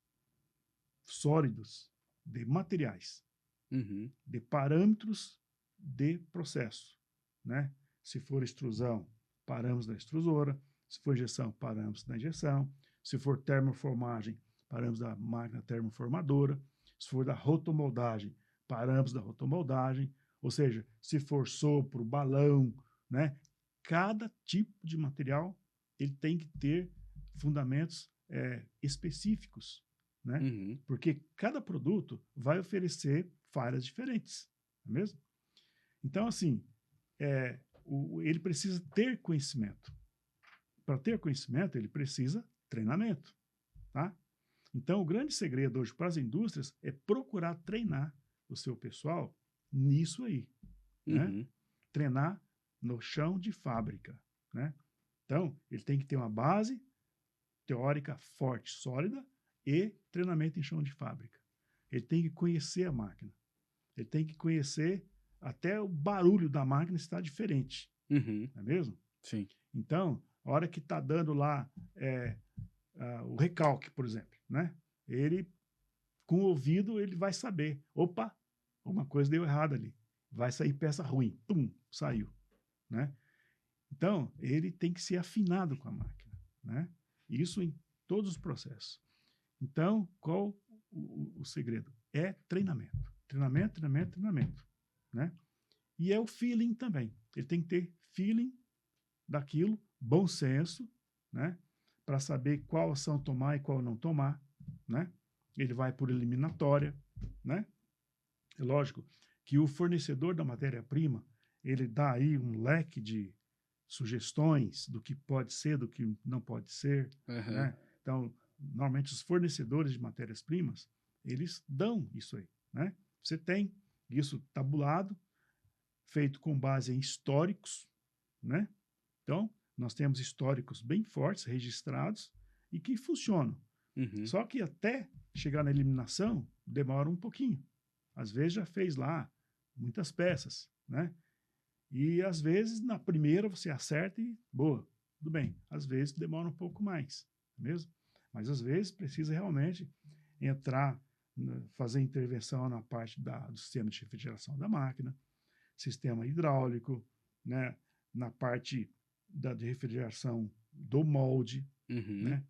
sólidos de materiais, Uhum. de parâmetros de processo, né? Se for extrusão, parâmetros da extrusora; se for injeção, parâmetros da injeção; se for termoformagem, parâmetros da máquina termoformadora; se for da rotomoldagem, parâmetros da rotomoldagem; ou seja, se for sopro, balão, né? Cada tipo de material ele tem que ter fundamentos específicos, né? Uhum. Porque cada produto vai oferecer falhas diferentes, não é mesmo? Então, assim, ele precisa ter conhecimento. Para ter conhecimento, ele precisa treinamento, tá? Então, o grande segredo hoje para as indústrias é procurar treinar o seu pessoal nisso aí, né? Uhum. Treinar no chão de fábrica, né? Então, ele tem que ter uma base teórica forte, sólida e treinamento em chão de fábrica. Ele tem que conhecer a máquina. Ele tem que conhecer até o barulho da máquina está diferente, Uhum. não é mesmo? Sim. Então, a hora que está dando lá o recalque, por exemplo, né? Ele, com o ouvido, ele vai saber. Opa, uma coisa deu errado ali. Vai sair peça ruim. Pum, saiu, né? Então, ele tem que ser afinado com a máquina, né? Isso em todos os processos. Então, qual o segredo? É treinamento. Treinamento, treinamento, treinamento, né? E é o feeling também. Ele tem que ter feeling daquilo, bom senso, né? Para saber qual ação tomar e qual não tomar, né? Ele vai por eliminatória, né? É lógico que o fornecedor da matéria-prima, ele dá aí um leque de sugestões do que pode ser, do que não pode ser, Uhum. né? Então, normalmente os fornecedores de matérias-primas, eles dão isso aí, né? Você tem isso tabulado, feito com base em históricos, né? Então, nós temos históricos bem fortes, registrados, e que funcionam. Uhum. Só que até chegar na eliminação, demora um pouquinho. Às vezes já fez lá muitas peças, né? E às vezes na primeira você acerta e boa, tudo bem. Às vezes demora um pouco mais, mesmo. Mas às vezes precisa realmente entrar, fazer intervenção na parte do sistema de refrigeração da máquina, sistema hidráulico, né? Na parte de refrigeração do molde, Uhum. né?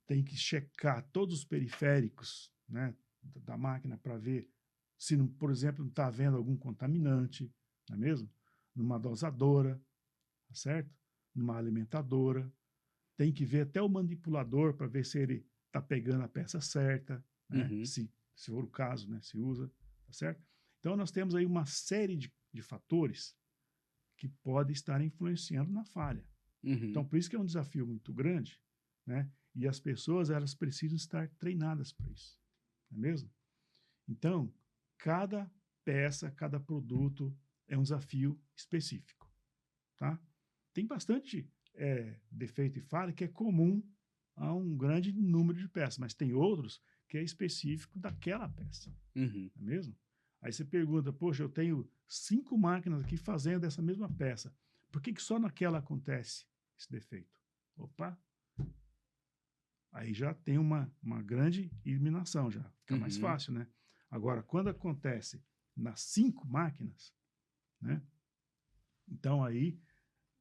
Tem que checar todos os periféricos, né, da máquina para ver se, por exemplo, não está havendo algum contaminante, não é mesmo? Numa dosadora, tá certo? Numa alimentadora. Tem que ver até o manipulador para ver se ele está pegando a peça certa, né? Uhum. Se for o caso, né? Se usa, tá certo? Então, nós temos aí uma série de fatores que podem estar influenciando na falha. Então, Uhum. por isso que é um desafio muito grande, né? E as pessoas, elas precisam estar treinadas para isso, não é mesmo? Então, cada peça, cada produto é um desafio específico, tá? Tem bastante defeito e falha que é comum a um grande número de peças, mas tem outros que é específico daquela peça, Uhum. não é mesmo? Aí você pergunta, poxa, eu tenho 5 máquinas aqui fazendo essa mesma peça, por que só naquela acontece esse defeito? Opa, aí já tem uma grande eliminação, já fica mais Uhum. fácil, né? Agora, quando acontece nas 5 máquinas, né? Então aí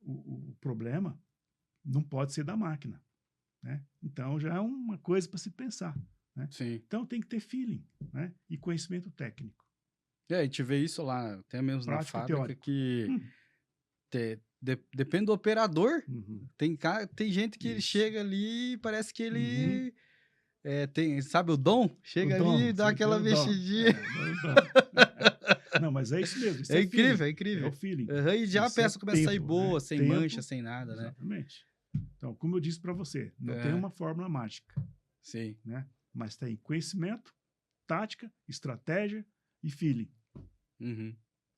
o problema não pode ser da máquina, né? Então já é uma coisa para se pensar, né? Sim. Então tem que ter feeling, né? E conhecimento técnico, É, a gente vê isso lá, até mesmo na prático e fábrica, teórico. que depende do operador. Uhum. Tem gente que ele Isso. chega ali e parece que Uhum. ele tem, sabe o dom? O Chega ali e dom, dá você tem aquela o dom, mexidinha. dá o dom. Não, mas é isso mesmo, isso É é incrível, feeling, é é o incrível. feeling. Aham, e já a Isso é peça começa a sair tempo, boa, né? sem mancha, Tempo, sem nada, né? exatamente. Então, como eu disse para você, não tem É, uma fórmula mágica, sim. né? Mas tem conhecimento, tática, estratégia e feeling. Uhum.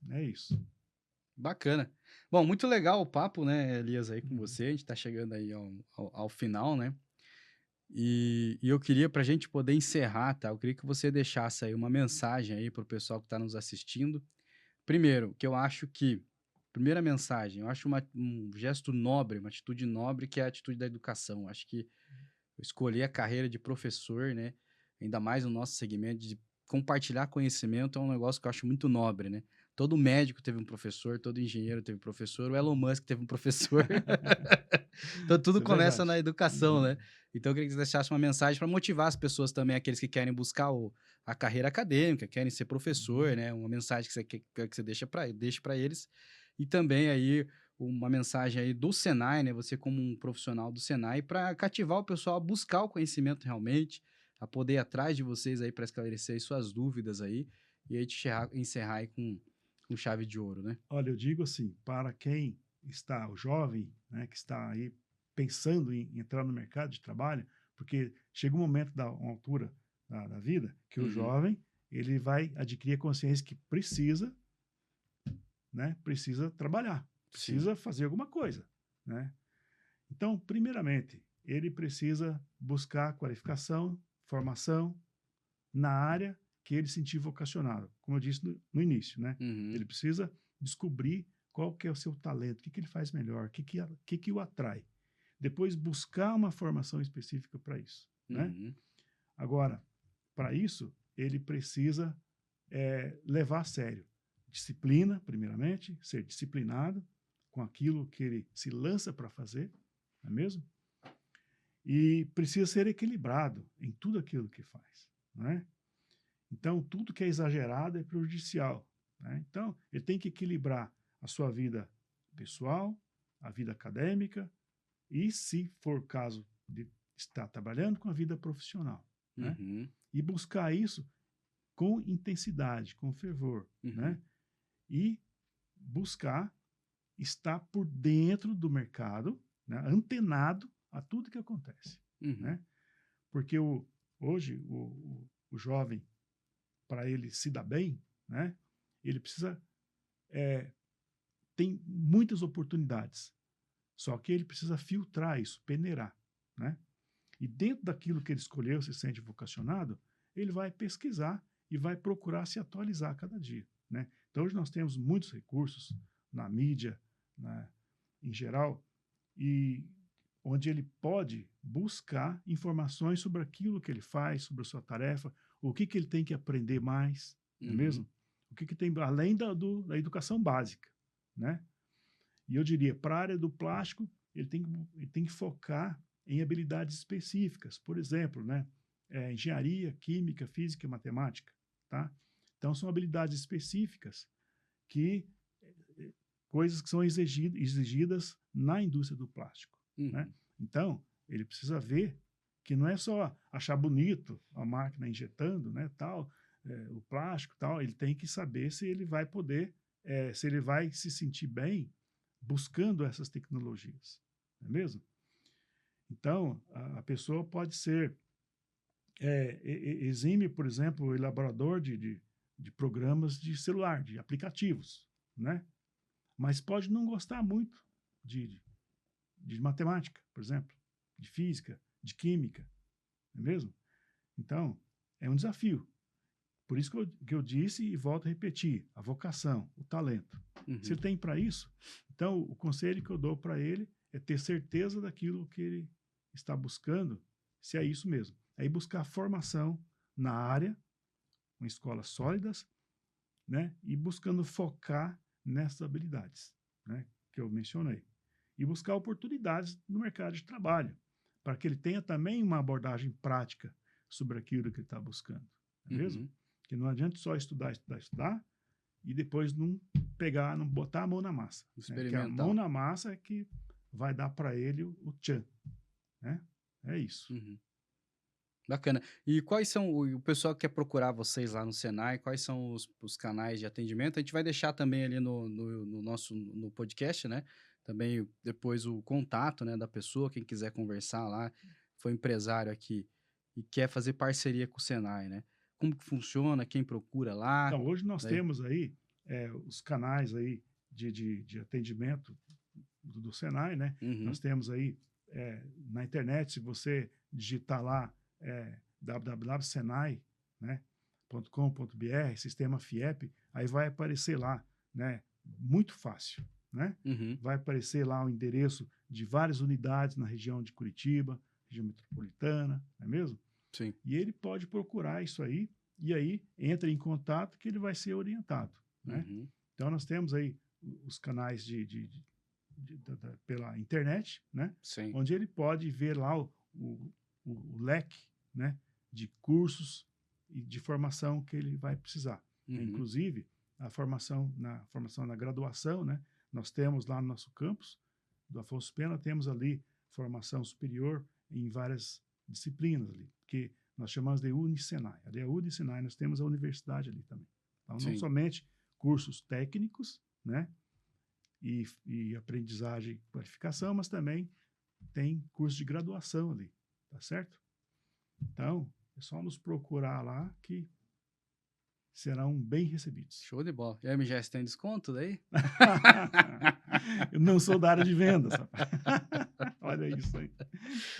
É isso. Bacana. Bom, muito legal o papo, né, Elias, aí com Uhum. você. A gente tá chegando aí ao final, né? E eu queria, para a gente poder encerrar, tá? Eu queria que você deixasse aí uma mensagem aí para o pessoal que está nos assistindo. Primeiro, que eu acho que, primeira mensagem, eu acho um gesto nobre, uma atitude nobre, que é a atitude da educação. Eu acho que escolher a carreira de professor, né? Ainda mais no nosso segmento, de compartilhar conhecimento é um negócio que eu acho muito nobre, né? Todo médico teve um professor, todo engenheiro teve um professor, o Elon Musk teve um professor. Então tudo Isso é começa na verdade. educação, Uhum. né? Então eu queria que você deixasse uma mensagem para motivar as pessoas também, aqueles que querem buscar a carreira acadêmica, querem ser professor, Uhum. né? Uma mensagem que você deixa para eles. E também aí uma mensagem aí do Senai, né? Você como um profissional do Senai, para cativar o pessoal a buscar o conhecimento realmente, a poder ir atrás de vocês aí para esclarecer as suas dúvidas aí, e aí te encerrar aí com chave de ouro, né? Olha, eu digo assim, para quem está, o jovem, né, que está aí pensando em entrar no mercado de trabalho, porque chega um momento uma altura da vida que o Uhum. jovem ele vai adquirir a consciência que precisa, né, precisa trabalhar, Sim. precisa fazer alguma coisa, né? Então, primeiramente, ele precisa buscar qualificação, formação na área que ele se sentir vocacionado, como eu disse no início, né? Uhum. Ele precisa descobrir qual que é o seu talento, o que que ele faz melhor, o que que o atrai. Depois buscar uma formação específica para isso, né? Uhum. Agora, para isso, ele precisa levar a sério disciplina, primeiramente, ser disciplinado com aquilo que ele se lança para fazer, não é mesmo? E precisa ser equilibrado em tudo aquilo que faz, não é? Então, tudo que é exagerado é prejudicial, né? Então, ele tem que equilibrar a sua vida pessoal, a vida acadêmica e, se for caso de estar trabalhando, com a vida profissional, né? Uhum. E buscar isso com intensidade, com fervor, Uhum. né? E buscar estar por dentro do mercado, né? Antenado a tudo que acontece, Uhum. né? Porque hoje o jovem, para ele se dar bem, né? Ele precisa tem muitas oportunidades, só que ele precisa filtrar isso, peneirar, né? E dentro daquilo que ele escolheu, se sente vocacionado, ele vai pesquisar e vai procurar se atualizar a cada dia, né? Então hoje nós temos muitos recursos na mídia, né, em geral, e onde ele pode buscar informações sobre aquilo que ele faz, sobre a sua tarefa, o que que ele tem que aprender mais, não é Uhum. mesmo? O que que tem além da educação básica, né? E eu diria, para a área do plástico, ele tem que focar em habilidades específicas, por exemplo, né? Engenharia, química, física e matemática, tá? Então, são habilidades específicas que, coisas que são exigidas na indústria do plástico, né? Uhum. Então, ele precisa ver que não é só achar bonito a máquina injetando, né, tal, o plástico, tal, ele tem que saber se ele vai poder, se ele vai se sentir bem buscando essas tecnologias, não é mesmo? Então, a pessoa pode ser exime, por exemplo, elaborador de programas de celular, de aplicativos, né? Mas pode não gostar muito de, de matemática, por exemplo, de física, de química, não é mesmo? Então, é um desafio. Por isso que eu disse e volto a repetir, a vocação, o talento. Se Uhum. ele tem para isso, então o conselho que eu dou para ele é ter certeza daquilo que ele está buscando, se é isso mesmo. Aí buscar formação na área, com escolas sólidas, né? E buscando focar nessas habilidades, né? Que eu mencionei. E buscar oportunidades no mercado de trabalho, para que ele tenha também uma abordagem prática sobre aquilo que ele está buscando, não é mesmo? Uhum. Que não adianta só estudar, estudar, estudar e depois não pegar, não botar a mão na massa, né? Que a mão Experimental. na massa é que vai dar para ele o tchan, né? É isso. Uhum. Bacana. E quais são o pessoal que quer procurar vocês lá no Senai, quais são os canais de atendimento? A gente vai deixar também ali no nosso no podcast, né? Também depois o contato, né, da pessoa, quem quiser conversar lá, foi empresário aqui e quer fazer parceria com o Senai, né? Como que funciona, quem procura lá, Então, hoje nós daí. temos aí os canais aí de atendimento do Senai, né? Uhum. Nós temos aí na internet, se você digitar lá www.senai, né, .com.br, sistema FIEP, aí vai aparecer lá, né? Muito fácil, né? Uhum. Vai aparecer lá o endereço de várias unidades na região de Curitiba, região metropolitana, não é mesmo? Sim. E ele pode procurar isso aí, e aí entra em contato que ele vai ser orientado, né? Uhum. Então nós temos aí os canais pela internet, né? Sim. Onde ele pode ver lá o leque, né? De cursos e de formação que ele vai precisar. Uhum. Inclusive, a formação na graduação, né? Nós temos lá no nosso campus do Afonso Pena, temos ali formação superior em várias disciplinas ali, que nós chamamos de Unisenai. Ali é a Unisenai, nós temos a universidade ali também. Então, não Sim. somente cursos técnicos, né, e aprendizagem e qualificação, mas também tem curso de graduação ali, tá certo? Então, é só nos procurar lá que serão bem recebidos. Show de bola. E a MGS tem desconto daí? Eu não sou da área de vendas, rapaz. Olha isso aí.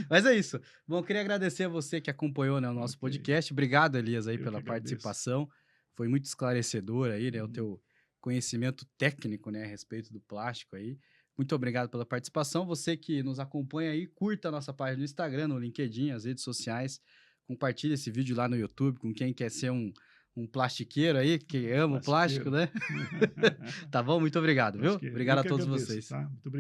Mas é isso. Bom, eu queria agradecer a você que acompanhou, né, o nosso Ok. podcast. Obrigado, Elias, aí Eu pela que agradeço. participação. Foi muito esclarecedor aí, né, o Uhum. teu conhecimento técnico, né, a respeito do plástico aí. Muito obrigado pela participação. Você que nos acompanha aí, curta a nossa página no Instagram, no LinkedIn, as redes sociais. Compartilhe esse vídeo lá no YouTube com quem quer ser um plastiqueiro aí, que ama o plástico, Plastiqueiro. né? Tá bom? Muito obrigado, viu? Plastiqueiro. Eu Obrigado a que todos agradeço, vocês. tá? Muito obrigado.